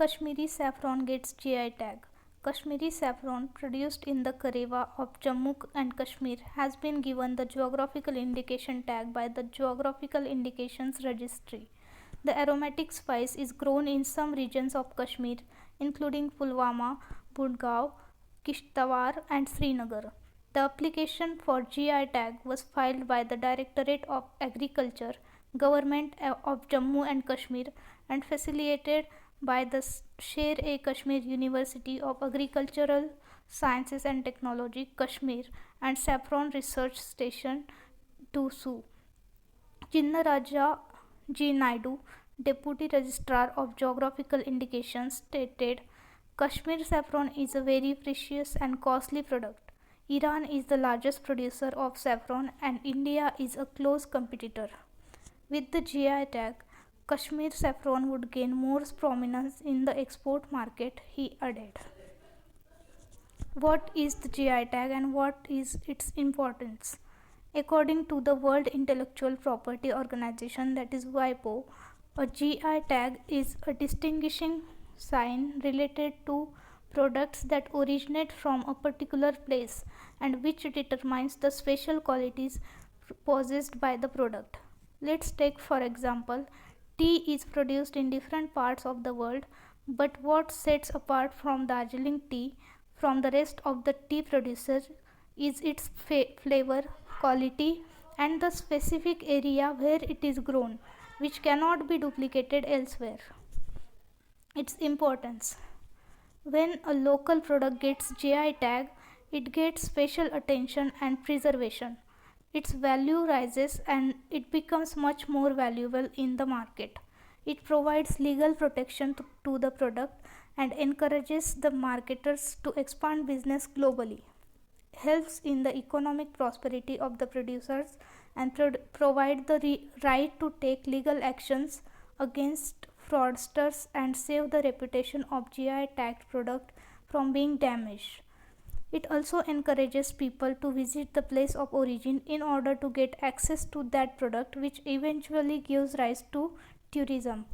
Kashmiri saffron gets GI tag. Kashmiri saffron, produced in the Karewa of Jammu and Kashmir, has been given the geographical indication tag by the Geographical Indications Registry. The aromatic spice is grown in some regions of Kashmir, including Pulwama, Budgaon, Kishtawar, and Srinagar. The application for GI tag was filed by the Directorate of Agriculture, Government of Jammu and Kashmir, and facilitated by the Sher-e-Kashmir University of Agricultural Sciences and Technology, Kashmir, and Saffron Research Station, Tusu. Chinnaraja G. Naidu, Deputy Registrar of Geographical Indications, stated, Kashmir saffron is a very precious and costly product. Iran is the largest producer of saffron and India is a close competitor. With the GI tag, Kashmir saffron would gain more prominence in the export market, he added. What is the GI tag and what is its importance? According to the World Intellectual Property Organization, that is WIPO, a GI tag is a distinguishing sign related to products that originate from a particular place and which determines the special qualities possessed by the product. Let's take for example, tea is produced in different parts of the world, but what sets apart from Darjeeling tea from the rest of the tea producers is its flavor, quality, and the specific area where it is grown, which cannot be duplicated elsewhere. Its importance. When a local product gets GI tag, it gets special attention and preservation. Its value rises and it becomes much more valuable in the market. It provides legal protection to the product and encourages the marketers to expand business globally, helps in the economic prosperity of the producers, and provide the right to take legal actions against fraudsters and save the reputation of GI tagged product from being damaged. It also encourages people to visit the place of origin in order to get access to that product, which eventually gives rise to tourism.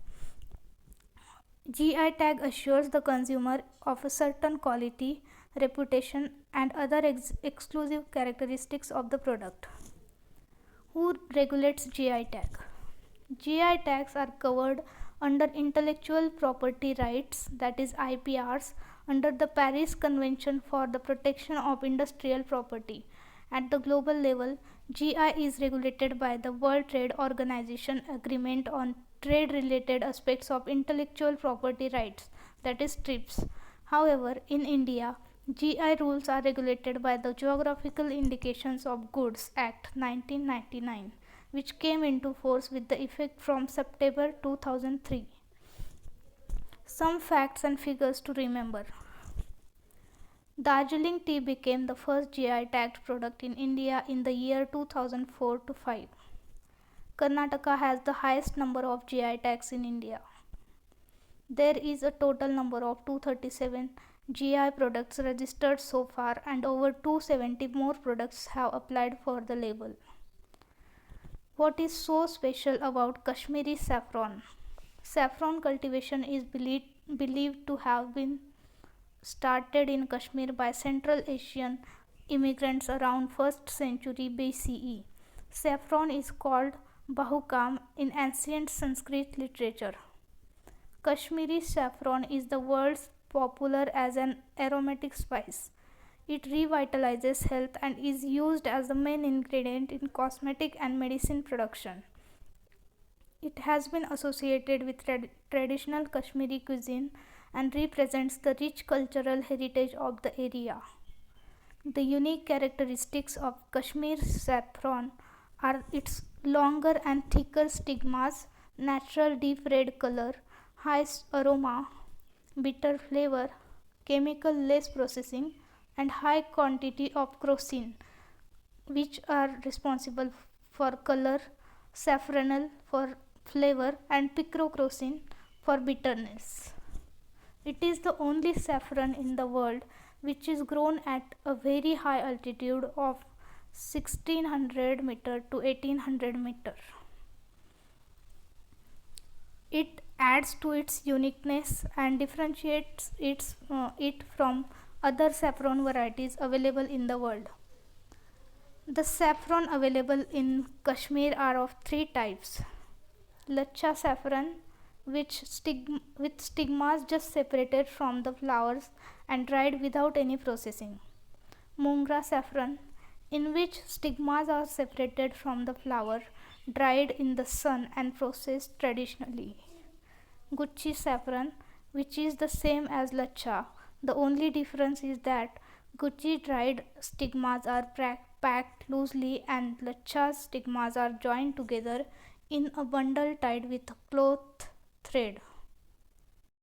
GI tag assures the consumer of a certain quality, reputation, and other exclusive characteristics of the product. Who regulates GI tag? GI tags are covered under intellectual property rights, that is IPRs, under the Paris Convention for the Protection of Industrial Property. At the global level, GI is regulated by the World Trade Organization Agreement on Trade-Related Aspects of Intellectual Property Rights, that is TRIPS. However, in India, GI rules are regulated by the Geographical Indications of Goods Act 1999, which came into force with the effect from September 2003. Some facts and figures to remember. Darjeeling tea became the first GI tagged product in India in the year 2004 to 5. Karnataka has the highest number of GI tags in India. There is a total number of 237 GI products registered so far, and over 270 more products have applied for the label. What is so special about Kashmiri saffron? Saffron cultivation is believed to have been started in Kashmir by Central Asian immigrants around 1st century BCE. Saffron is called Bahukam in ancient Sanskrit literature. Kashmiri saffron is the world's popular as an aromatic spice. It revitalizes health and is used as the main ingredient in cosmetic and medicine production. It has been associated with traditional Kashmiri cuisine and represents the rich cultural heritage of the area. The unique characteristics of Kashmir saffron are its longer and thicker stigmas, natural deep red color, high aroma, bitter flavor, chemical less processing, and high quantity of crocin, which are responsible for color, saffronal for flavor, and picrocrocin for bitterness. It is the only saffron in the world which is grown at a very high altitude of 1600 meter to 1800 meter. It adds to its uniqueness and differentiates it from other saffron varieties available in the world. The saffron available in Kashmir are of three types: Lacha saffron, with stigmas just separated from the flowers and dried without any processing; Mungra saffron, in which stigmas are separated from the flower, dried in the sun and processed traditionally; Gucci saffron, which is the same as Lacha. The only difference is that Gucci dried stigmas are packed loosely and Lacha's stigmas are joined together in a bundle tied with a cloth thread.